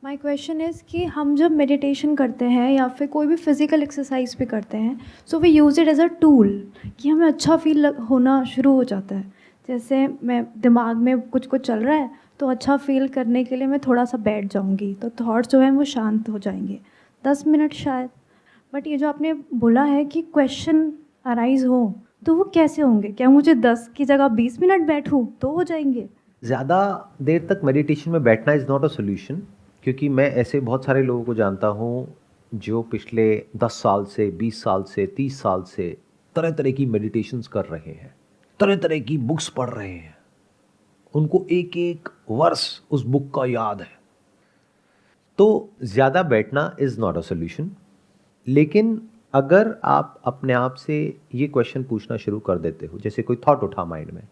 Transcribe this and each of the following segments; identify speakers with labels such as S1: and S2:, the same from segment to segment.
S1: My question is कि हम जब मेडिटेशन करते हैं या फिर कोई भी फिज़िकल एक्सरसाइज भी करते हैं, so we use it as a tool कि हमें अच्छा फील होना शुरू हो जाता है। जैसे मैं दिमाग में कुछ कुछ चल रहा है, तो अच्छा फील करने के लिए मैं थोड़ा सा बैठ जाऊंगी, तो थॉट्स जो हैं वो शांत हो जाएंगे, 10 मिनट शायद। बट ये जो आपने बोला है कि क्वेश्चन अराइज हो, तो वो कैसे होंगे? क्या मुझे 10 की जगह 20 मिनट बैठूं तो हो जाएंगे?
S2: ज़्यादा देर तक मेडिटेशन में बैठना इज़ नॉट अ सॉल्यूशन, क्योंकि मैं ऐसे बहुत सारे लोगों को जानता हूँ जो पिछले 10 साल से, 20 साल से, 30 साल से तरह तरह की मेडिटेशंस कर रहे हैं, तरह तरह की बुक्स पढ़ रहे हैं, उनको एक एक वर्स उस बुक का याद है। तो ज़्यादा बैठना इज़ नॉट अ सॉल्यूशन। लेकिन अगर आप अपने आप से ये क्वेश्चन पूछना शुरू कर देते हो, जैसे कोई थॉट उठा माइंड में,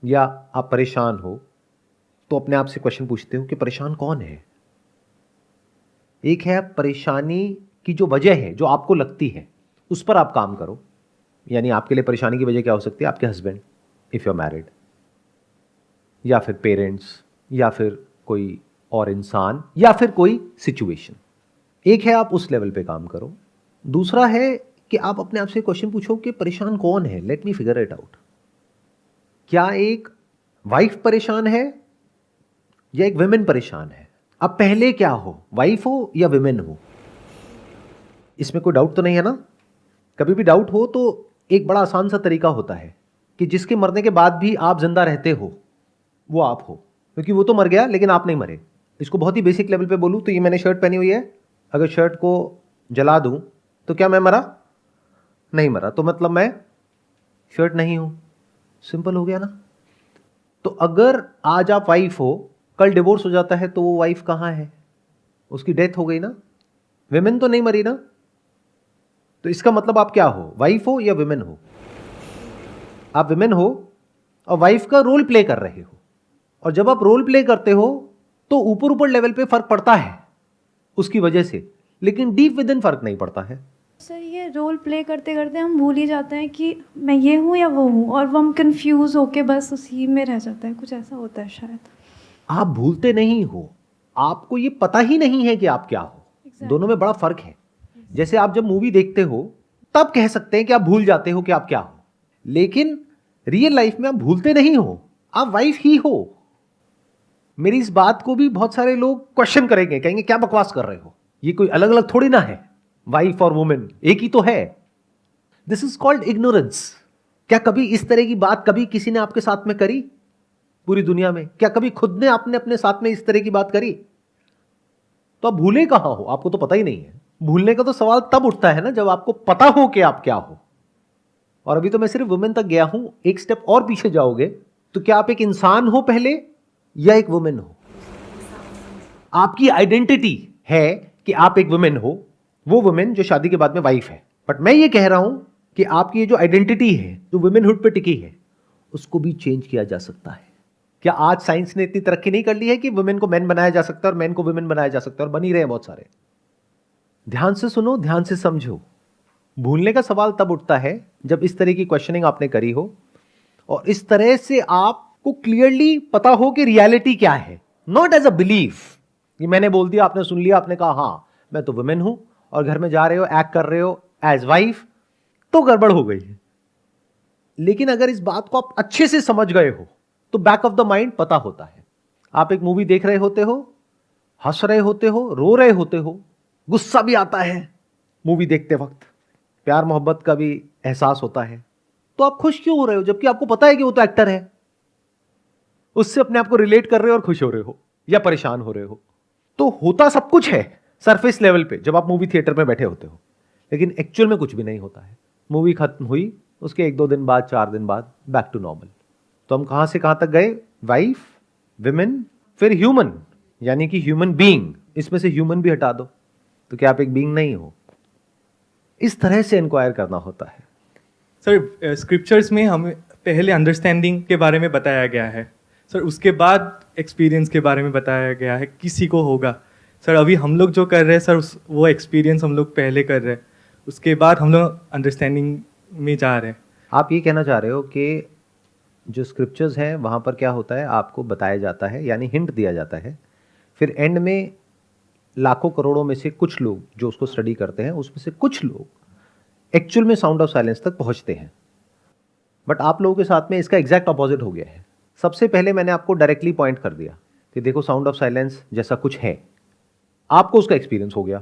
S2: या आप परेशान हो, तो अपने आप से क्वेश्चन पूछते हो कि परेशान कौन है। एक है परेशानी की जो वजह है, जो आपको लगती है, उस पर आप काम करो। यानी आपके लिए परेशानी की वजह क्या हो सकती है? आपके husband, if you are married, या फिर पेरेंट्स, या फिर कोई और इंसान, या फिर कोई सिचुएशन। एक है आप उस लेवल पे काम करो। दूसरा है कि आप अपने आप से क्वेश्चन पूछो कि परेशान कौन है, let me figure it out. क्या एक वाइफ परेशान है या एक विमेन परेशान है? अब पहले क्या हो, वाइफ हो या विमेन हो? इसमें कोई डाउट तो नहीं है ना? कभी भी डाउट हो तो एक बड़ा आसान सा तरीका होता है कि जिसके मरने के बाद भी आप जिंदा रहते हो, वो आप हो। क्योंकि वो तो मर गया लेकिन आप नहीं मरे। इसको बहुत ही बेसिक लेवल पे बोलूं तो ये मैंने शर्ट पहनी हुई है, अगर शर्ट को जला दूं तो क्या मैं मरा? नहीं मरा, तो मतलब मैं शर्ट नहीं हूं। सिंपल हो गया ना? तो अगर आज आप वाइफ हो, कल डिवोर्स हो जाता है, तो वो वाइफ कहां है? उसकी डेथ हो गई ना? विमेन तो नहीं मरी ना? तो इसका मतलब आप क्या हो, वाइफ हो या विमेन हो? आप विमेन हो और वाइफ का रोल प्ले कर रहे हो। और जब आप रोल प्ले करते हो तो ऊपर ऊपर लेवल पे फर्क पड़ता है उसकी वजह से, लेकिन डीप विद इन फर्क नहीं पड़ता है।
S1: सर, ये रोल प्ले करते करते हम भूल ही जाते हैं कि मैं ये हूँ या वो हूँ, और वो हम कंफ्यूज होके बस उसी में रह जाता है। कुछ ऐसा होता है शायद।
S2: आप भूलते नहीं हो, आपको ये पता ही नहीं है कि आप क्या हो। दोनों में
S1: एग्जैक्टली।
S2: बड़ा फर्क है। जैसे आप जब मूवी देखते हो तब कह सकते हैं कि आप भूल जाते हो कि आप क्या हो, लेकिन रियल लाइफ में आप भूलते नहीं हो, आप वाइफ ही हो। मेरी इस बात को भी बहुत सारे लोग क्वेश्चन करेंगे, कहेंगे क्या बकवास कर रहे हो, ये कोई अलग अलग थोड़ी ना है, वाइफ और वुमेन एक ही तो है। This is called ignorance. क्या कभी इस तरह की बात कभी किसी ने आपके साथ में करी? पूरी दुनिया में क्या कभी खुद ने आपने अपने साथ में इस तरह की बात करी? तो आप भूले कहां हो, आपको तो पता ही नहीं है। भूलने का तो सवाल तब उठता है ना जब आपको पता हो कि आप क्या हो। और अभी तो मैं सिर्फ वुमेन तक गया हूं, एक स्टेप और पीछे जाओगे तो क्या आप एक इंसान हो पहले या एक वुमेन हो? आपकी आइडेंटिटी है कि आप एक वुमेन हो, वो वुमेन जो शादी के बाद में वाइफ है। बट मैं ये कह रहा हूं कि आपकी ये जो आइडेंटिटी है, जो वुमेनहुड पे टिकी है, उसको भी चेंज किया जा सकता है। क्या आज साइंस ने इतनी तरक्की नहीं कर ली है कि वुमेन को मैन बनाया जा सकता है और मैन को वुमेन बनाया जा सकता है? और बन ही रहे हैं बहुत सारे। ध्यान से सुनो, ध्यान से समझो। भूलने का सवाल तब उठता है जब इस तरह की क्वेश्चनिंग आपने करी हो और इस तरह से आपको क्लियरली पता हो कि रियलिटी क्या है, नॉट एज अ बिलीफ। ये मैंने बोल दिया, आपने सुन लिया, आपने कहा हाँ मैं तो वुमेन हूं, और घर में जा रहे हो, एक्ट कर रहे हो एज वाइफ, तो गड़बड़ हो गई है। लेकिन अगर इस बात को आप अच्छे से समझ गए हो तो बैक ऑफ द माइंड पता होता है। आप एक मूवी देख रहे होते हो, हंस रहे होते हो, रो रहे होते हो, गुस्सा भी आता है मूवी देखते वक्त, प्यार मोहब्बत का भी एहसास होता है, तो आप खुश क्यों हो रहे हो जबकि आपको पता है कि वो तो एक्टर है? उससे अपने आप को रिलेट कर रहे हो और खुश हो रहे हो या परेशान हो रहे हो। तो होता सब कुछ है सरफेस लेवल पे जब आप मूवी थिएटर में बैठे होते हो, लेकिन एक्चुअल में कुछ भी नहीं होता है। मूवी खत्म हुई, उसके 1-2 दिन बाद, 4 दिन बाद बैक टू नॉर्मल। तो हम कहां से कहां तक गए? वाइफ, विमेन, फिर ह्यूमन, यानी कि ह्यूमन बीइंग। इसमें से ह्यूमन भी हटा दो तो क्या आप एक बीइंग नहीं हो? इस तरह से इंक्वायर करना होता है।
S3: सर, स्क्रिप्चर्स में हमें पहले अंडरस्टैंडिंग के बारे में बताया गया है सर, उसके बाद एक्सपीरियंस के बारे में बताया गया है, किसी को होगा। सर अभी हम लोग जो कर रहे हैं सर, वो एक्सपीरियंस हम लोग पहले कर रहे हैं, उसके बाद हम लोग अंडरस्टैंडिंग में जा रहे हैं।
S2: आप ये कहना चाह रहे हो कि जो स्क्रिप्चर्स हैं वहाँ पर क्या होता है, आपको बताया जाता है, यानी हिंट दिया जाता है, फिर एंड में लाखों करोड़ों में से कुछ लोग जो उसको स्टडी करते हैं, उसमें से कुछ लोग एक्चुअल में साउंड ऑफ साइलेंस तक पहुंचते हैं। बट आप लोगों के साथ में इसका एग्जैक्ट अपोजिट हो गया है। सबसे पहले मैंने आपको डायरेक्टली पॉइंट कर दिया कि देखो साउंड ऑफ साइलेंस जैसा कुछ है, आपको उसका एक्सपीरियंस हो गया,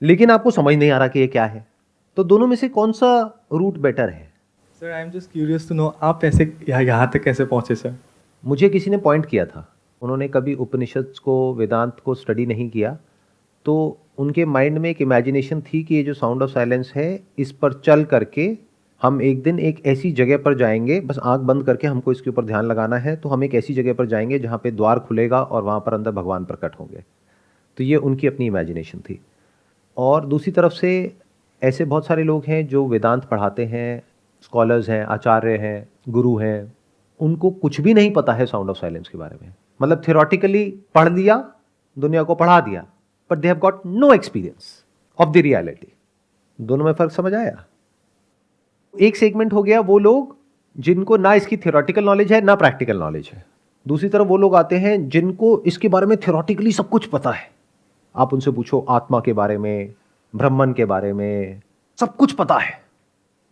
S2: लेकिन आपको समझ नहीं आ रहा कि ये क्या है। तो दोनों में से कौन सा रूट बेटर है?
S3: Sir I am just curious to know, आप ऐसे यहाँ तक कैसे पहुँचे सर?
S2: मुझे किसी ने पॉइंट किया था, उन्होंने कभी उपनिषद को, वेदांत को स्टडी नहीं किया, तो उनके माइंड में एक इमेजिनेशन थी कि ये जो साउंड ऑफ साइलेंस है, इस पर चल करके हम एक दिन एक ऐसी जगह पर जाएंगे, बस आंख बंद करके हमको इसके ऊपर ध्यान लगाना है, तो हम एक ऐसी जगह पर जाएंगे जहाँ पे द्वार खुलेगा और वहाँ पर अंदर भगवान प्रकट होंगे। तो ये उनकी अपनी इमेजिनेशन थी। और दूसरी तरफ से ऐसे बहुत सारे लोग हैं जो वेदांत पढ़ाते हैं, स्कॉलर्स हैं, आचार्य हैं, गुरु हैं, उनको कुछ भी नहीं पता है साउंड ऑफ साइलेंस के बारे में। मतलब थियोरेटिकली पढ़ लिया, दुनिया को पढ़ा दिया, but they have got no experience of the reality. दोनों में फर्क समझ आया? एक सेगमेंट हो गया वो लोग जिनको ना इसकी थियोरेटिकल नॉलेज है ना प्रैक्टिकल नॉलेज है। दूसरी तरफ वो लोग आते हैं जिनको इसके बारे में थियोरेटिकली सब कुछ पता है। आप उनसे पूछो आत्मा के बारे में, ब्रह्मन के बारे में, सब कुछ पता है,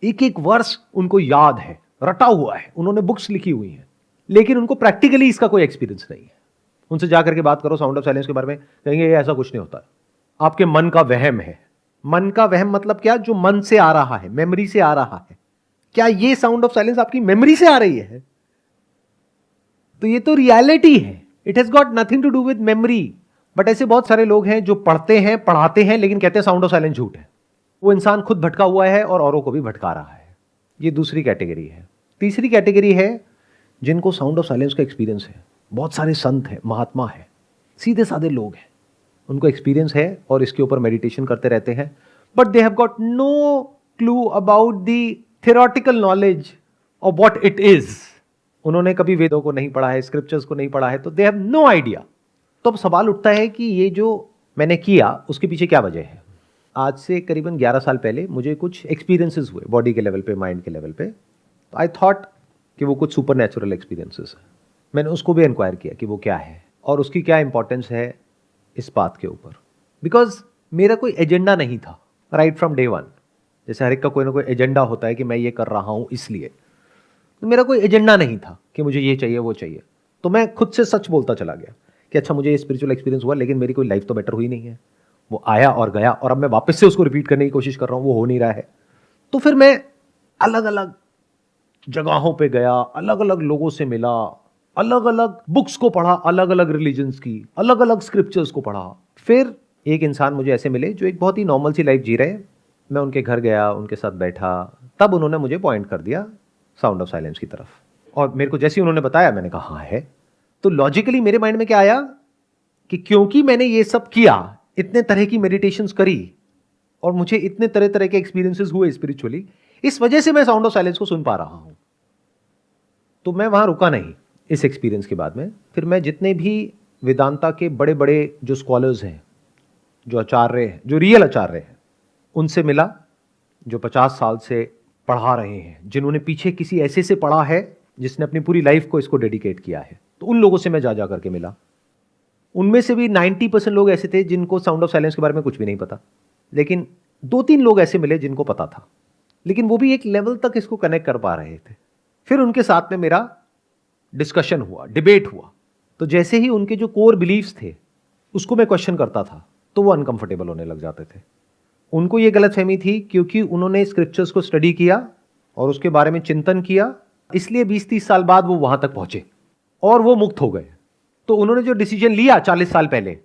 S2: एक एक वर्ष उनको याद है, रटा हुआ है, उन्होंने बुक्स लिखी हुई हैं, लेकिन उनको प्रैक्टिकली इसका कोई एक्सपीरियंस नहीं है। उनसे जाकर के बात करो साउंड ऑफ साइलेंस के बारे में, कहेंगे ये ऐसा कुछ नहीं होता है, आपके मन का वहम है। मन का वहम मतलब क्या? जो मन से आ रहा है, मेमोरी से आ रहा है। क्या ये साउंड ऑफ साइलेंस आपकी मेमोरी से आ रही है? तो ये तो रियलिटी है, it has got nothing to do with memory. But ऐसे बहुत सारे लोग हैं जो पढ़ते हैं, पढ़ाते हैं, लेकिन कहते हैं साउंड ऑफ साइलेंस झूठ है। वो इंसान खुद भटका हुआ है और औरों को भी भटका रहा है। ये दूसरी कैटेगरी है। तीसरी कैटेगरी है जिनको साउंड ऑफ साइलेंस का एक्सपीरियंस है। बहुत सारे संत हैं, महात्मा है, सीधे साधे लोग हैं, उनको एक्सपीरियंस है और इसके ऊपर मेडिटेशन करते रहते हैं, but they have got no clue about the theoretical knowledge of what it is. उन्होंने कभी वेदों को नहीं पढ़ा है, स्क्रिप्चर्स को नहीं पढ़ा है, तो दे हैव नो आइडिया। तो अब सवाल उठता है कि ये जो मैंने किया उसके पीछे क्या वजह है? आज से करीबन 11 साल पहले मुझे कुछ एक्सपीरियंसेस हुए बॉडी के लेवल पे, माइंड के लेवल पे। तो आई थॉट कि वो कुछ सुपर नेचुरल एक्सपीरियंसेस है। मैंने उसको भी इंक्वायर किया कि वो क्या है और उसकी क्या इंपॉर्टेंस है इस बात के ऊपर। बिकॉज मेरा कोई एजेंडा नहीं था राइट फ्रॉम डे वन। जैसे हर एक का कोई ना कोई एजेंडा होता है कि मैं ये कर रहा हूँ इसलिए, तो मेरा कोई एजेंडा नहीं था कि मुझे ये चाहिए वो चाहिए। तो मैं खुद से सच बोलता चला गया कि अच्छा मुझे ये स्पिरिचुअल एक्सपीरियंस हुआ, लेकिन मेरी कोई लाइफ तो बेटर हुई नहीं है। वो आया और गया और अब मैं वापस से उसको रिपीट करने की कोशिश कर रहा हूँ, वो हो नहीं रहा है। तो फिर मैं अलग अलग जगहों पे गया, अलग अलग लोगों से मिला, अलग अलग बुक्स को पढ़ा, अलग अलग रिलीजन्स की, अलग अलग स्क्रिप्चर्स को पढ़ा। फिर एक इंसान मुझे ऐसे मिले जो एक बहुत ही नॉर्मल सी लाइफ जी रहे। मैं उनके घर गया, उनके साथ बैठा, तब उन्होंने मुझे पॉइंट कर दिया साउंड ऑफ साइलेंस की तरफ। और मेरे को जैसे ही उन्होंने बताया, मैंने कहा हाँ है। तो लॉजिकली मेरे माइंड में क्या आया कि क्योंकि मैंने ये सब किया, इतने तरह की मेडिटेशंस करी और मुझे इतने तरह तरह के एक्सपीरियंसेस हुए स्पिरिचुअली, इस वजह से मैं साउंड ऑफ साइलेंस को सुन पा रहा हूं। तो मैं वहां रुका नहीं। इस एक्सपीरियंस के बाद में फिर मैं जितने भी वेदांता के बड़े बड़े जो स्कॉलर्स हैं, जो आचार्य हैं, जो रियल आचार्य हैं, उनसे मिला, जो 50 साल से पढ़ा रहे हैं, जिन्होंने पीछे किसी ऐसे से पढ़ा है जिसने अपनी पूरी लाइफ को इसको डेडिकेट किया है। तो उन लोगों से मैं जा करके मिला। उनमें से भी 90% लोग ऐसे थे जिनको साउंड ऑफ साइलेंस के बारे में कुछ भी नहीं पता, लेकिन 2-3 लोग ऐसे मिले जिनको पता था, लेकिन वो भी एक लेवल तक इसको कनेक्ट कर पा रहे थे। फिर उनके साथ में मेरा डिस्कशन हुआ, डिबेट हुआ। तो जैसे ही उनके जो कोर बिलीव्स थे उसको मैं क्वेश्चन करता था, तो वो अनकंफर्टेबल होने लग जाते थे। उनको ये गलतफहमी थी क्योंकि उन्होंने स्क्रिप्चर्स को स्टडी किया और उसके बारे में चिंतन किया, इसलिए 20-30 साल बाद वो वहां तक पहुंचे और वो मुक्त हो गए। तो उन्होंने जो डिसीजन लिया 40 साल पहले,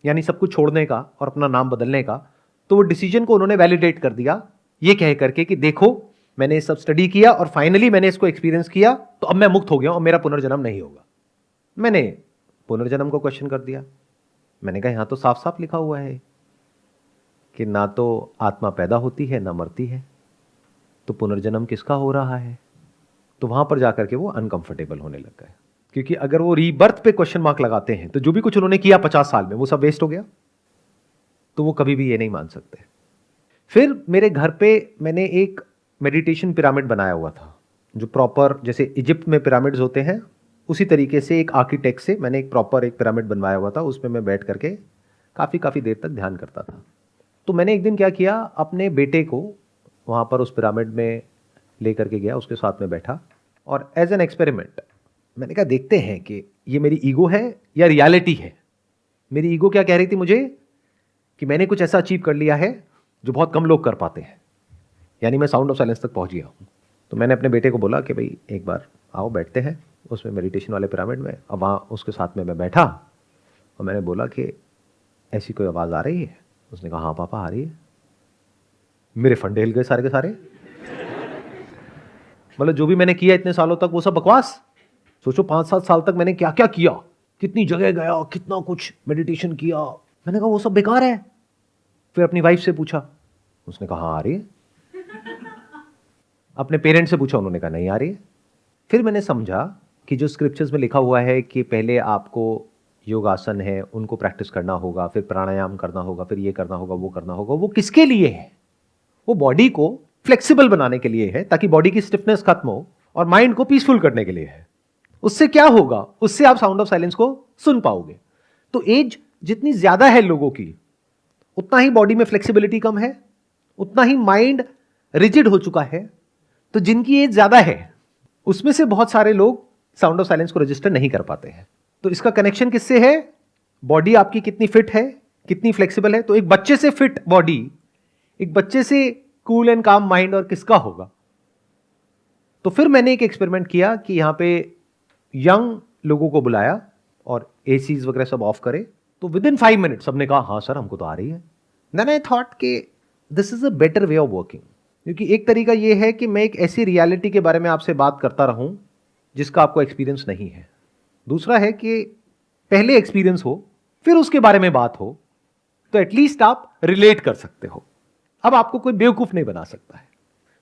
S2: यानी सब कुछ छोड़ने का और अपना नाम बदलने का, तो वो डिसीजन को उन्होंने वैलिडेट कर दिया ये कह करके कि देखो मैंने ये सब स्टडी किया और फाइनली मैंने इसको एक्सपीरियंस किया, तो अब मैं मुक्त हो गया और मेरा पुनर्जन्म नहीं होगा। मैंने पुनर्जन्म को क्वेश्चन कर दिया। मैंने कहा यहां तो साफ साफ लिखा हुआ है कि ना तो आत्मा पैदा होती है ना मरती है, तो पुनर्जन्म किसका हो रहा है? तो वहां पर जाकर के वो अनकंफर्टेबल होने लग गए, क्योंकि अगर वो रीबर्थ पे क्वेश्चन मार्क लगाते हैं तो जो भी कुछ उन्होंने किया 50 साल में वो सब वेस्ट हो गया। तो वो कभी भी ये नहीं मान सकते। फिर मेरे घर पे मैंने एक मेडिटेशन पिरामिड बनाया हुआ था, जो प्रॉपर जैसे इजिप्ट में पिरामिड्स होते हैं उसी तरीके से एक आर्किटेक्ट से मैंने एक प्रॉपर एक पिरामिड बनवाया हुआ था। उसमें मैं बैठ करके काफ़ी देर तक ध्यान करता था। तो मैंने एक दिन क्या किया, अपने बेटे को वहाँ पर उस पिरामिड में ले करके गया, उसके साथ में बैठा और एज एन एक्सपेरिमेंट मैंने कहा देखते हैं कि ये मेरी ईगो है या रियलिटी है। मेरी ईगो क्या कह रही थी मुझे कि मैंने कुछ ऐसा अचीव कर लिया है जो बहुत कम लोग कर पाते हैं, यानी मैं साउंड ऑफ साइलेंस तक पहुंच गया हूँ। तो मैंने अपने बेटे को बोला कि भाई एक बार आओ बैठते हैं उसमें मेडिटेशन वाले पिरामिड में। अब वहाँ उसके साथ में मैं बैठा और मैंने बोला कि ऐसी कोई आवाज़ आ रही है? उसने कहा हाँ पापा आ रही है। मेरे फंडे हिल गए सारे के सारे। मतलब जो भी मैंने किया इतने सालों तक वो सब बकवास। सोचो 5-7 साल तक मैंने क्या क्या किया, कितनी जगह गया, कितना कुछ मेडिटेशन किया। मैंने कहा वो सब बेकार है। फिर अपनी वाइफ से पूछा, उसने कहा हाँ आ रही है। अपने पेरेंट्स से पूछा, उन्होंने कहा नहीं आ रही है। फिर मैंने समझा कि जो स्क्रिप्चर्स में लिखा हुआ है कि पहले आपको योगासन है उनको प्रैक्टिस करना होगा, फिर प्राणायाम करना होगा, फिर ये करना होगा, वो करना होगा, वो किसके लिए है? वो बॉडी को फ्लेक्सिबल बनाने के लिए है, ताकि बॉडी की स्टिफनेस खत्म हो, और माइंड को पीसफुल करने के लिए है। उससे क्या होगा? उससे आप साउंड ऑफ साइलेंस को सुन पाओगे। तो एज जितनी ज्यादा है लोगों की, उतना ही बॉडी में फ्लेक्सिबिलिटी कम है, उतना ही माइंड रिजिड हो चुका है। तो जिनकी एज ज्यादा है उसमें से बहुत सारे लोग साउंड ऑफ साइलेंस को रजिस्टर नहीं कर पाते हैं। तो इसका कनेक्शन किससे है? बॉडी आपकी कितनी फिट है, कितनी फ्लेक्सिबल है। तो एक बच्चे से फिट बॉडी, एक बच्चे से कूल एंड काम माइंड, और किसका होगा? तो फिर मैंने एक एक्सपेरिमेंट किया कि यहां पे यंग लोगों को बुलाया और एसीज वगैरह सब ऑफ करे। तो विद इन 5 मिनट सबने कहा हाँ सर हमको तो आ रही है। देन आई थॉट कि this is a better way of working, क्योंकि एक तरीका यह है कि मैं एक ऐसी रियलिटी के बारे में आपसे बात करता रहूं जिसका आपको एक्सपीरियंस नहीं है। दूसरा है कि पहले एक्सपीरियंस हो फिर उसके बारे में बात हो, तो एटलीस्ट आप रिलेट कर सकते हो। अब आपको कोई बेवकूफ नहीं बना सकता है।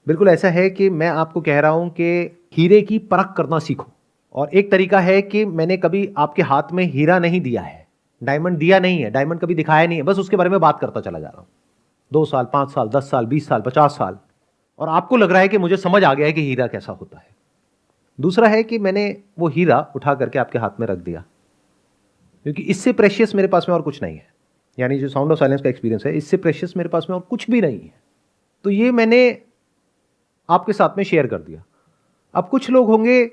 S2: बिल्कुल ऐसा है कि मैं आपको कह रहा हूं कि हीरे की परख करना सीखो। और एक तरीका है कि मैंने कभी आपके हाथ में हीरा नहीं दिया है, डायमंड दिया नहीं है, डायमंड कभी दिखाया नहीं है, बस उसके बारे में बात करता चला जा रहा हूं 2 साल, 5 साल, 10 साल, 20 साल, 50 साल, और आपको लग रहा है कि मुझे समझ आ गया है कि हीरा कैसा होता है। दूसरा है कि मैंने वो हीरा उठा करके आपके हाथ में रख दिया, क्योंकि इससे प्रेशियस मेरे पास में और कुछ नहीं है। यानी जो साउंड ऑफ साइलेंस का एक्सपीरियंस है, इससे प्रेशियस मेरे पास में और कुछ भी नहीं है। तो ये मैंने आपके साथ में शेयर कर दिया। अब कुछ लोग होंगे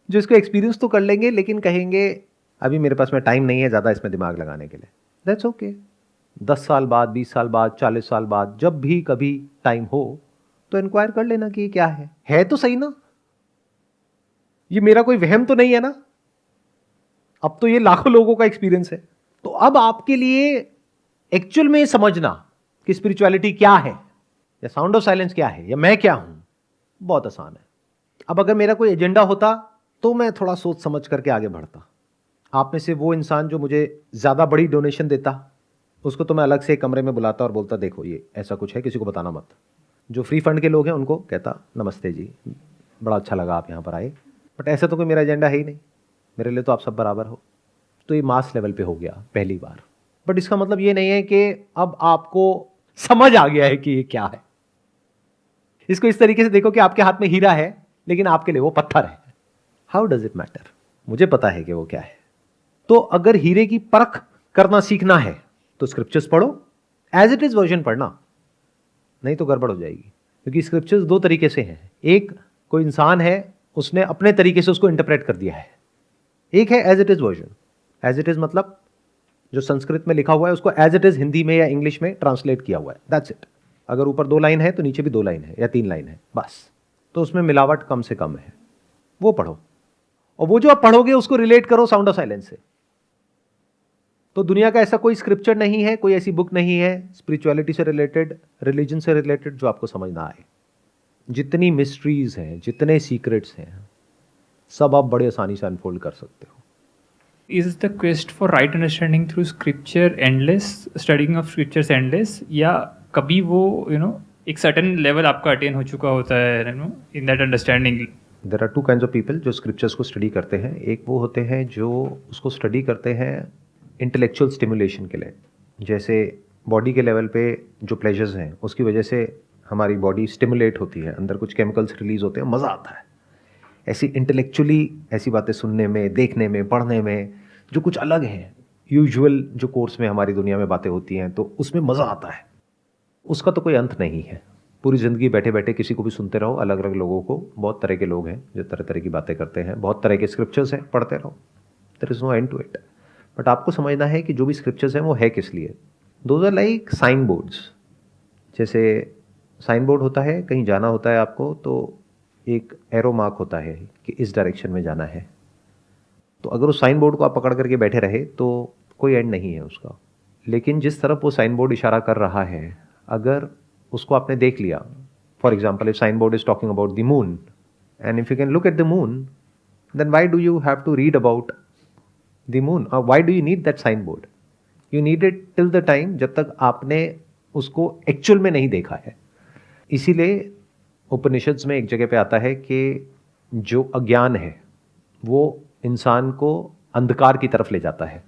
S2: जो इसको एक्सपीरियंस तो कर लेंगे, लेकिन कहेंगे अभी मेरे पास में टाइम नहीं है ज़्यादा इसमें दिमाग लगाने के लिए। That's okay. 10 साल बाद, 20 साल बाद, 40 साल बाद, जब भी कभी टाइम हो तो इंक्वायर कर लेना कि ये क्या है तो सही ना। ये मेरा कोई वहम तो नहीं है ना। अब तो ये लाखों लोगों का एक्सपीरियंस है। तो अब आपके लिए एक्चुअल में समझना कि स्पिरिचुअलिटी क्या है, या साउंड ऑफ साइलेंस क्या है, या मैं क्या हूं, बहुत आसान है। अब अगर मेरा कोई एजेंडा होता तो मैं थोड़ा सोच समझ करके आगे बढ़ता। आप में से वो इंसान जो मुझे ज़्यादा बड़ी डोनेशन देता, उसको तो मैं अलग से एक कमरे में बुलाता और बोलता देखो ये ऐसा कुछ है, किसी को बताना मत। जो फ्री फंड के लोग हैं उनको कहता नमस्ते जी, बड़ा अच्छा लगा आप यहाँ पर आए, बट ऐसा तो कोई मेरा एजेंडा है ही नहीं, मेरे लिए तो आप सब बराबर हो। तो ये मास लेवल पे हो गया पहली बार। बट इसका मतलब ये नहीं है कि अब आपको समझ आ गया है कि ये क्या है। इसको इस तरीके से देखो कि आपके हाथ में हीरा है लेकिन आपके लिए वो पत्थर है। How does it matter? मुझे पता है कि वो क्या है। तो अगर हीरे की परख करना सीखना है तो स्क्रिप्चर्स पढ़ो, एज इट इज वर्जन पढ़ना, नहीं तो गड़बड़ हो जाएगी। क्योंकि स्क्रिप्चर्स 2 तरीके से हैं। एक, कोई इंसान है उसने अपने तरीके से उसको इंटरप्रेट कर दिया है। एक है as it is version. As it is मतलब जो संस्कृत में लिखा हुआ है उसको एज इट इज हिंदी में या इंग्लिश में ट्रांसलेट किया हुआ है, दैट्स इट। अगर ऊपर 2 लाइन है तो नीचे भी 2 लाइन है या 3 लाइन है, बस। तो उसमें मिलावट कम से कम है, वो पढ़ो। और वो जो आप पढ़ोगे उसको रिलेट करो साउंड ऑफ साइलेंस से। तो दुनिया का ऐसा कोई स्क्रिप्चर नहीं है, कोई ऐसी बुक नहीं है स्पिरिचुअलिटी से रिलेटेड, रिलीजन से रिलेटेड, जो आपको समझ ना आए। जितनी मिस्ट्रीज हैं, जितने सीक्रेट्स हैं, सब आप बड़े आसानी से अनफोल्ड कर सकते हो।
S4: Is the quest for right understanding through scripture endless, studying of scriptures endless, या कभी वो एक certain level आपका attain हो चुका होता है in that understanding?
S2: There are 2 kinds of people जो स्क्रिप्चर्स को स्टडी करते हैं। एक वो होते हैं जो उसको स्टडी करते हैं इंटेलेक्चुअल स्टिमुलेशन के लिए, जैसे बॉडी के लेवल पे जो प्लेजर्स हैं उसकी वजह से हमारी बॉडी स्टिमुलेट होती है, अंदर कुछ केमिकल्स रिलीज होते हैं, मज़ा आता है। ऐसी इंटेलेक्चुअली ऐसी बातें सुनने में, देखने में, पढ़ने में जो कुछ अलग है, यूजुअल जो कोर्स में हमारी दुनिया में बातें होती हैं तो उसमें मज़ा आता है, उसका तो कोई अंत नहीं है। पूरी ज़िंदगी बैठे बैठे किसी को भी सुनते रहो, अलग अलग लोगों को, बहुत तरह के लोग हैं जो तरह तरह की बातें करते हैं, बहुत तरह के स्क्रिप्चर्स हैं, पढ़ते रहो, there is no end to it. But आपको समझना है कि जो भी स्क्रिप्चर्स हैं वो है किस लिए। Those are like sign boards. जैसे साइन बोर्ड होता है, कहीं जाना होता है आपको तो एक एरो मार्क होता है कि इस डायरेक्शन में जाना है। तो अगर उस साइन बोर्ड को आप पकड़ करके बैठे रहे तो कोई एंड नहीं है उसका। लेकिन जिस तरफ वो साइन बोर्ड इशारा कर रहा है, अगर उसको आपने देख लिया, for example if sign board is talking about the moon and if you can look at the moon, then why do you have to read about the moon, और why do you need that sign board? You need it till the time जब तक आपने उसको actual में नहीं देखा है। इसीलिए उपनिषद्स में एक जगह पे आता है कि जो अज्ञान है वो इंसान को अंधकार की तरफ ले जाता है,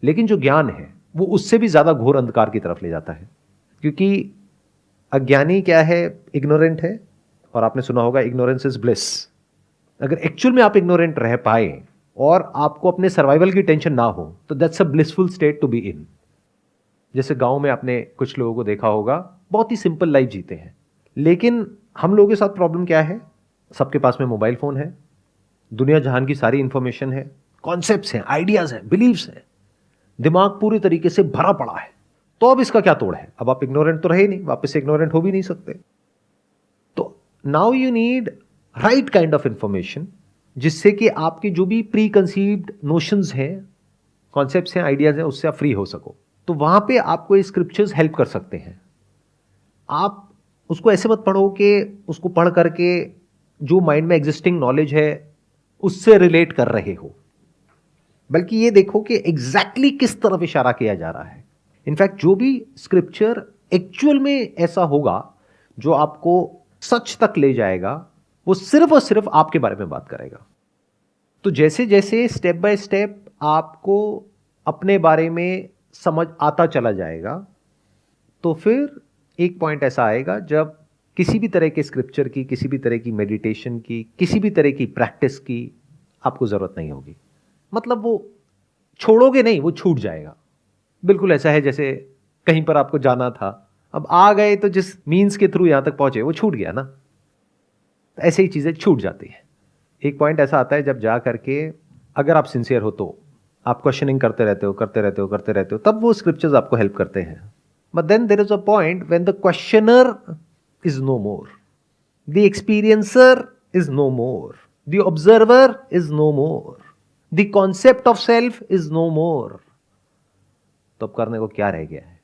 S2: लेकिन जो ज्ञान है वो उससे भी ज़्यादा घोर अंधकार की तरफ ले जाता है। क्योंकि अज्ञानी क्या है? इग्नोरेंट है, और आपने सुना होगा इग्नोरेंस इज ब्लिस। अगर एक्चुअल में आप इग्नोरेंट रह पाए और आपको अपने सर्वाइवल की टेंशन ना हो तो that's a blissful state to be in. जैसे गांव में आपने कुछ लोगों को देखा होगा, बहुत ही सिंपल लाइफ जीते हैं, लेकिन हम लोगों के साथ प्रॉब्लम क्या है? सबके पास में मोबाइल फोन है, दुनिया जहान की सारी इंफॉर्मेशन है, कॉन्सेप्ट्स हैं, आइडियाज हैं, बिलीव्स हैं, दिमाग पूरी तरीके से भरा पड़ा है। तो अब इसका क्या तोड़ है? अब आप इग्नोरेंट तो रहे नहीं, वापस से इग्नोरेंट हो भी नहीं सकते। तो now you need right kind of information, जिससे कि आपके जो भी प्री कंसीव्ड नोशंस हैं, कॉन्सेप्ट्स हैं, आइडियाज हैं, उससे आप फ्री हो सको। तो वहां पे आपको ये स्क्रिप्चर्स हेल्प कर सकते हैं। आप उसको ऐसे मत पढ़ो कि उसको पढ़ करके जो माइंड में एग्जिस्टिंग नॉलेज है उससे रिलेट कर रहे हो, बल्कि ये देखो कि एग्जैक्टली किस तरफ इशारा किया जा रहा है। इनफैक्ट जो भी स्क्रिप्चर एक्चुअल में ऐसा होगा जो आपको सच तक ले जाएगा, वो सिर्फ और सिर्फ आपके बारे में बात करेगा। तो जैसे जैसे स्टेप बाय स्टेप आपको अपने बारे में समझ आता चला जाएगा, तो फिर एक पॉइंट ऐसा आएगा जब किसी भी तरह के स्क्रिप्चर की, किसी भी तरह की मेडिटेशन की, किसी भी तरह की प्रैक्टिस की आपको ज़रूरत नहीं होगी। मतलब वो छोड़ोगे नहीं, वो छूट जाएगा। बिल्कुल ऐसा है जैसे कहीं पर आपको जाना था, अब आ गए तो जिस मीन्स के थ्रू यहाँ तक पहुँचे वो छूट गया ना। ऐसे ही चीज़ें छूट जाती हैं। एक पॉइंट ऐसा आता है जब जा करके अगर आप सिंसियर हो तो आप क्वेश्चनिंग करते रहते हो, तब वो स्क्रिप्चर्स आपको हेल्प करते हैं। But then there is a point when the questioner is no more, the experiencer is no more, the observer is no more, the concept of self is no more. तो अब करने को क्या रह गया है?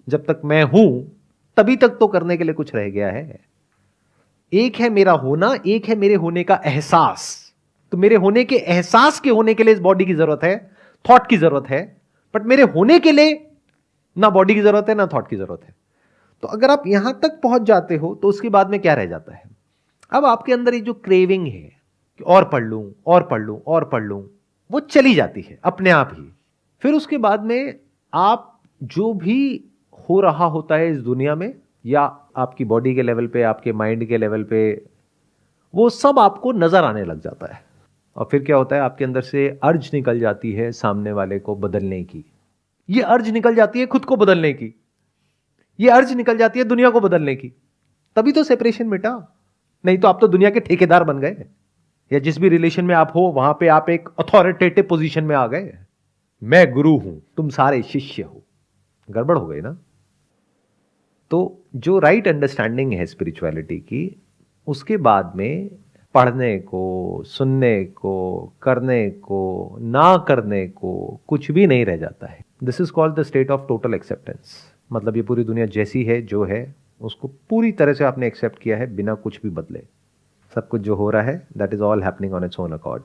S2: जब तक मैं हूं तभी तक तो करने के लिए कुछ रह गया है। एक है मेरा होना, एक है मेरे होने का एहसास। तो मेरे होने के एहसास के होने के लिए इस बॉडी की जरूरत है, थॉट की जरूरत है, बट मेरे होने के लिए ना बॉडी की जरूरत है ना थॉट की जरूरत है। तो अगर आप यहां तक पहुंच जाते हो तो उसके बाद में क्या रह जाता है? अब आपके अंदर ये जो क्रेविंग है कि और पढ़ लूं और पढ़ लूं और पढ़ लूं, वो चली जाती है अपने आप ही। फिर उसके बाद में आप जो भी हो रहा होता है इस दुनिया में, या आपकी बॉडी के लेवल पे, आपके माइंड के लेवल पे, वो सब आपको नजर आने लग जाता है। और फिर क्या होता है? आपके अंदर से अर्ज निकल जाती है सामने वाले को बदलने की, ये अर्ज निकल जाती है खुद को बदलने की, ये अर्ज निकल जाती है दुनिया को बदलने की। तभी तो सेपरेशन मिटा, नहीं तो आप तो दुनिया के ठेकेदार बन गए। या जिस भी रिलेशन में आप हो वहां पे आप एक अथॉरिटेटिव पोजीशन में आ गए, मैं गुरु हूं, तुम सारे शिष्य हो। गड़बड़ हो गई ना। तो जो राइट अंडरस्टैंडिंग है स्पिरिचुअलिटी की, उसके बाद में पढ़ने को, सुनने को, करने को, ना करने को कुछ भी नहीं रह जाता है। This is called the state of total acceptance. मतलब ये पूरी दुनिया जैसी है, जो है, उसको पूरी तरह से आपने एक्सेप्ट किया है बिना कुछ भी बदले। सब कुछ जो हो रहा है that is all happening on its own accord,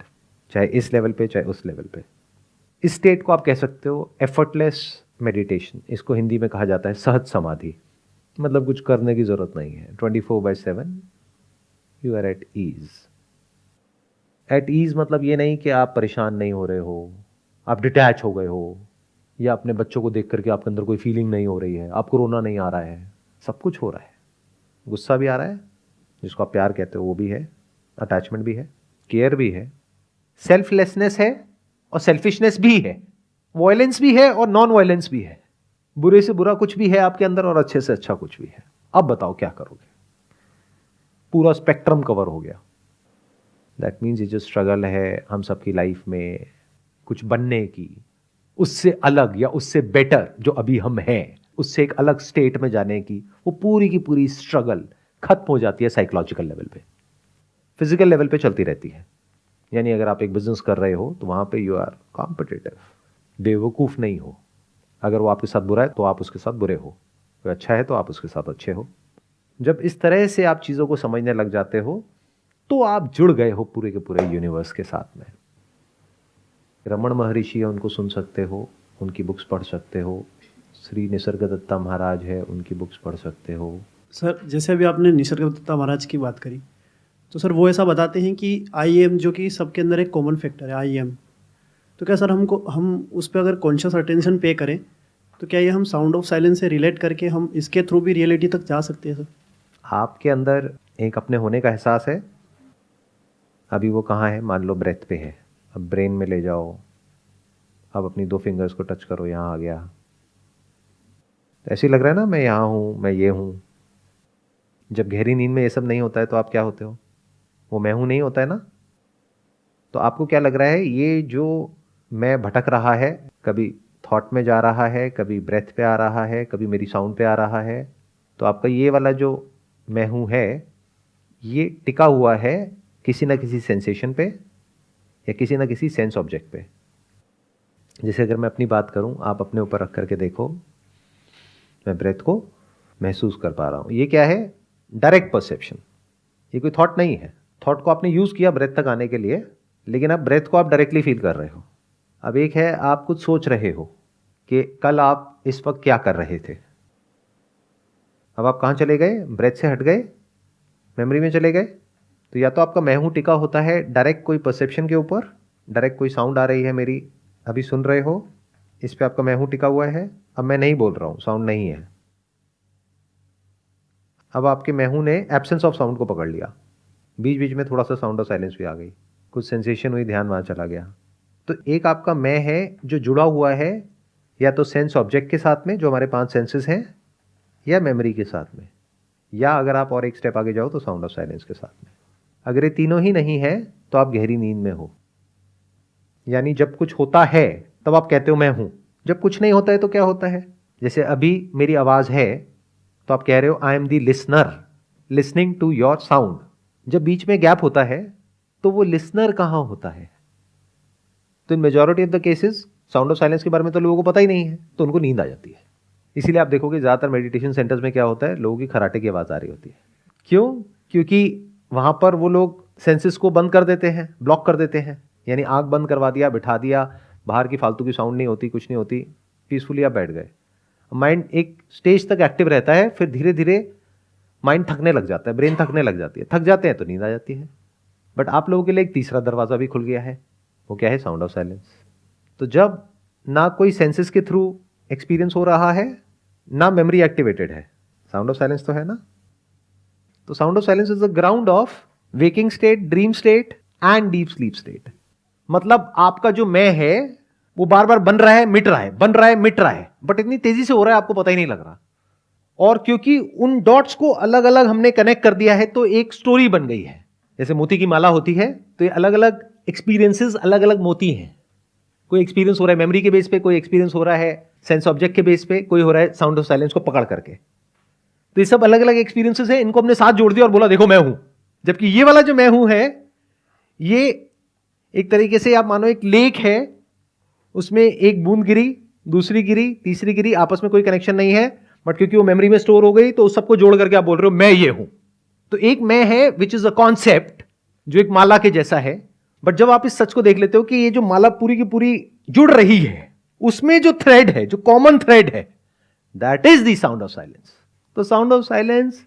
S2: चाहे इस लेवल पे चाहे उस लेवल पे। इस स्टेट को आप कह सकते हो एफर्टलेस मेडिटेशन। इसको हिंदी में कहा जाता है सहज समाधि। मतलब कुछ करने की जरूरत नहीं है, 24/7 you are at ease. At ease मतलब ये नहीं कि आप परेशान नहीं हो रहे हो, आप डिटैच हो गए हो, या अपने बच्चों को देख करके आपके अंदर कोई फीलिंग नहीं हो रही है, आपको रोना नहीं आ रहा है। सब कुछ हो रहा है, गुस्सा भी आ रहा है, जिसको आप प्यार कहते हो वो भी है, अटैचमेंट भी है, केयर भी है, सेल्फलेसनेस है और सेल्फिशनेस भी है। वॉयलेंस भी है और नॉन वॉयलेंस भी है, बुरे से बुरा कुछ भी है आपके अंदर और अच्छे से अच्छा कुछ भी है। अब बताओ क्या करोगे? पूरा स्पेक्ट्रम कवर हो गया। दैट मीन्स ये जो स्ट्रगल है हम सबकी लाइफ में कुछ बनने की, उससे अलग या उससे बेटर जो अभी हम हैं, उससे एक अलग स्टेट में जाने की, वो पूरी की पूरी स्ट्रगल खत्म हो जाती है साइकोलॉजिकल लेवल पे। फिजिकल लेवल पे चलती रहती है। यानी अगर आप एक बिजनेस कर रहे हो तो वहां पे यू आर कॉम्पिटिटिव, बेवकूफ नहीं हो। अगर वो आपके साथ बुरा है तो आप उसके साथ बुरे हो, वो अच्छा है तो आप उसके साथ अच्छे हो। जब इस तरह से आप चीज़ों को समझने लग जाते हो तो आप जुड़ गए हो पूरे के पूरे यूनिवर्स के साथ में। रमण महर्षि है, उनको सुन सकते हो, उनकी बुक्स पढ़ सकते हो। श्री निसर्गदत्ता महाराज है, उनकी बुक्स पढ़ सकते हो।
S5: सर जैसे अभी आपने निसर्गदत्ता महाराज की बात करी, तो सर वो ऐसा बताते हैं कि आई एम जो कि सबके अंदर एक कॉमन फैक्टर है, आई एम, तो क्या सर हम उस पर अगर कॉन्शियस अटेंशन पे करें तो क्या ये हम साउंड ऑफ साइलेंस से रिलेट करके हम इसके थ्रू भी रियलिटी तक जा सकते हैं सर?
S2: आपके अंदर एक अपने होने का एहसास है। अभी वो कहाँ है? मान लो ब्रेथ पे है। अब ब्रेन में ले जाओ, अब अपनी 2 फिंगर्स को टच करो, यहाँ आ गया। ऐसे ही लग रहा है ना, मैं यहाँ हूँ, मैं ये हूँ। जब गहरी नींद में ये सब नहीं होता है तो आप क्या होते हो? वो मैं हूँ नहीं होता है ना। तो आपको क्या लग रहा है? ये जो मैं भटक रहा है, कभी थॉट में जा रहा है, कभी ब्रेथ पे आ रहा है, कभी मेरी साउंड पे आ रहा है, तो आपका ये वाला जो मैं हूँ है, ये टिका हुआ है किसी ना किसी सेंसेशन पे या किसी ना किसी सेंस ऑब्जेक्ट पे। जैसे अगर मैं अपनी बात करूं, आप अपने ऊपर रख करके देखो, मैं ब्रेथ को महसूस कर पा रहा हूं। ये क्या है? Direct perception. ये कोई थॉट नहीं है। थॉट को आपने यूज किया ब्रेथ तक आने के लिए, लेकिन अब ब्रेथ को आप डायरेक्टली फील कर रहे हो। अब एक है आप कुछ सोच रहे हो कि कल आप इस वक्त क्या कर रहे थे। अब आप कहाँ चले गए? ब्रेथ से हट गए, मेमोरी में चले गए। तो या तो आपका मैं हूं टिका होता है डायरेक्ट कोई परसेप्शन के ऊपर, डायरेक्ट कोई साउंड आ रही है मेरी, अभी सुन रहे हो, इस पे आपका मैं हूं टिका हुआ है। अब मैं नहीं बोल रहा हूं, साउंड नहीं है। अब आपके मैं हूं ने एब्सेंस ऑफ साउंड को पकड़ लिया, बीच बीच में थोड़ा सा साउंड ऑफ साइलेंस भी आ गई, कुछ सेंसेशन हुई, ध्यान वहां चला गया। तो एक आपका मैं है जो जुड़ा हुआ है या तो सेंस ऑब्जेक्ट के साथ में जो हमारे 5 सेंसेस हैं, या मेमोरी के साथ में, या अगर आप और एक स्टेप आगे जाओ तो साउंड ऑफ साइलेंस के साथ में। अगर ये तीनों ही नहीं है तो आप गहरी नींद में हो। यानी जब कुछ होता है तब आप कहते हो मैं हूं, जब कुछ नहीं होता है तो क्या होता है? जैसे अभी मेरी आवाज है तो आप कह रहे हो I am the listener listening to your sound. जब बीच में गैप होता है तो वो लिसनर कहां होता है? तो इन majority of the cases sound of silence के बारे में तो लोगों को पता ही नहीं है, तो उनको नींद आ जाती है। इसीलिए आप देखोगे ज्यादातर मेडिटेशन सेंटर्स में क्या होता है, लोगों की खराटे की आवाज आ रही होती है। क्यों? क्योंकि वहां पर वो लोग सेंसेस को बंद कर देते हैं, ब्लॉक कर देते हैं। यानी आंख बंद करवा दिया, बिठा दिया, बाहर की फालतू की साउंड नहीं होती, कुछ नहीं होती, पीसफुली आप बैठ गए। माइंड एक स्टेज तक एक्टिव रहता है, फिर धीरे धीरे माइंड थकने लग जाता है, ब्रेन थकने लग जाती है, थक जाते हैं तो नींद आ जाती है। बट आप लोगों के लिए एक तीसरा दरवाजा भी खुल गया है, वो क्या है? Sound of silence. तो जब ना कोई सेंसेस के थ्रू एक्सपीरियंस हो रहा है, ना मेमोरी एक्टिवेटेड है, साउंड ऑफ साइलेंस तो है ना। तो sound of silence is the ground of waking state, dream state and deep sleep state. मतलब आपका जो मैं है वो बार बार बन रहा है, मिट रहा है, बन रहा है, मिट रहा है, बट इतनी तेजी से हो रहा है आपको पता ही नहीं लग रहा। और क्योंकि उन डॉट्स को अलग अलग हमने कनेक्ट कर दिया है तो एक स्टोरी बन गई है। जैसे मोती की माला होती है तो ये अलग अलग एक्सपीरियंसेस, अलग अलग मोती हैं। कोई एक्सपीरियंस हो रहा है मेमोरी के बेस पे, कोई एक्सपीरियंस हो रहा है सेंस ऑब्जेक्ट के बेस पे, कोई हो रहा है साउंड ऑफ साइलेंस को पकड़ करके। तो ये सब अलग अलग एक्सपीरियंसेस हैं, इनको हमने साथ जोड़ दिया और बोला देखो मैं हूं। जबकि ये वाला जो मैं हूं है, ये एक तरीके से आप मानो एक लेक है, उसमें एक बूंद गिरी, दूसरी गिरी, तीसरी गिरी, आपस में कोई कनेक्शन नहीं है, बट क्योंकि वो मेमोरी में स्टोर हो गई तो उस सबको जोड़ करके आप बोल रहे हो मैं ये हूं। तो एक मैं है विच इज अ कॉन्सेप्ट जो एक माला के जैसा है। बट जब आप इस सच को देख लेते हो कि ये जो माला पूरी की पूरी जुड़ रही है, उसमें जो थ्रेड है, जो कॉमन थ्रेड है, that is the sound of silence. तो sound of silence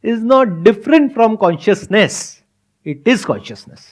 S2: is not different from consciousness, it is consciousness.